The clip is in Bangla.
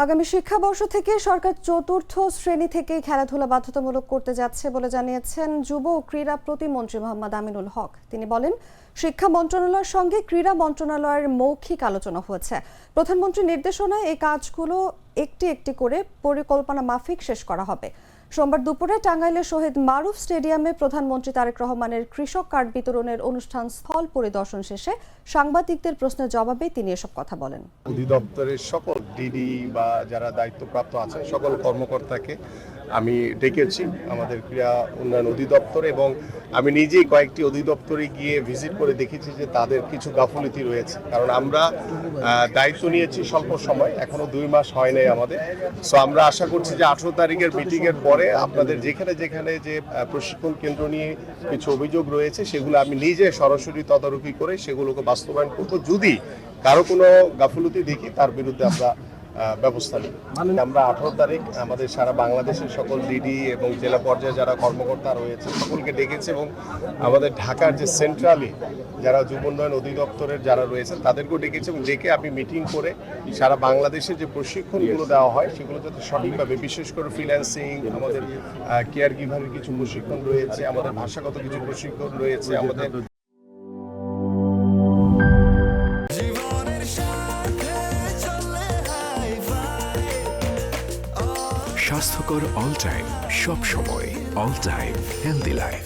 আগামী শিক্ষাবর্ষ থেকে সরকার চতুর্থ শ্রেণী থেকে খেলাধুলা বাধ্যতামূলক করতে যাচ্ছে বলে জানিয়েছেন যুব ও ক্রীড়া প্রতিমন্ত্রী মোহাম্মদ আমিনুল হক। তিনি বলেন, শিক্ষা মন্ত্রণালয়ের সঙ্গে ক্রীড়া মন্ত্রণালয়ের মৌখিক আলোচনা হয়েছে। প্রধানমন্ত্রীর নির্দেশনায় এই কাজগুলো একটি একটি করে পরিকল্পনা মাফিক শেষ করা হবে। সোমবার দুপুরে টাঙ্গাইলের শহীদ মারুফ স্টেডিয়ামে প্রধানমন্ত্রী তারেক রহমানের কৃষক কার্ড বিতরণের অনুষ্ঠান স্থল পরিদর্শন শেষে সাংবাদিকদের প্রশ্নের জবাবে তিনি এসব কথা বলেন। অধিদপ্তরের সকল ডিডি বা যারা দায়িত্বপ্রাপ্ত আছে সকল কর্মকর্তাকে আমি ডেকেছি আমাদের ক্রীড়া উন্নয়ন অধিদপ্তর, এবং আমি নিজেই কয়েকটি অধিদপ্তরে গিয়ে ভিজিট করে দেখেছি যে তাদের কিছু গাফিলতি রয়েছে। কারণ আমরা দায়িত্ব নিয়েছি স্বল্প সময়, এখনো 2 মাস হয় নাই আমাদের। সো আমরা আশা করছি যে 18 তারিখের মিটিংয়ের পরে আপনাদের যেখানে যেখানে যে প্রশিক্ষণ কেন্দ্র নিয়ে কিছু অভিযোগ রয়েছে সেগুলো আমি নিজে সরাসরি তদারকি করে সেগুলোকে বাস্তবায়ন করব। যদি কারো কোনো গাফিলতি দেখি তার বিরুদ্ধে আমরা ব্যবস্থা নিই। আমরা 18 তারিখ আমাদের সারা বাংলাদেশের সকল ডিডি এবং জেলা পর্যায়ে যারা কর্মকর্তা রয়েছে সকলকে ডেকেছে, এবং আমাদের ঢাকার যে সেন্ট্রালি যারা যুব উন্নয়ন অধিদপ্তরের যারা রয়েছে তাদেরকেও ডেকেছে, এবং ডেকে আমি মিটিং করে সারা বাংলাদেশে যে প্রশিক্ষণগুলো দেওয়া হয় সেগুলো যাতে সঠিকভাবে, বিশেষ করে ফ্রিল্যান্সিং, আমাদের কেয়ার গিভারের কিছু প্রশিক্ষণ রয়েছে, আমাদের ভাষাগত কিছু প্রশিক্ষণ রয়েছে, আমাদের স্বাস্থ্যকর অল টাইম, সব সময় অল টাইম হেলদি লাইফ।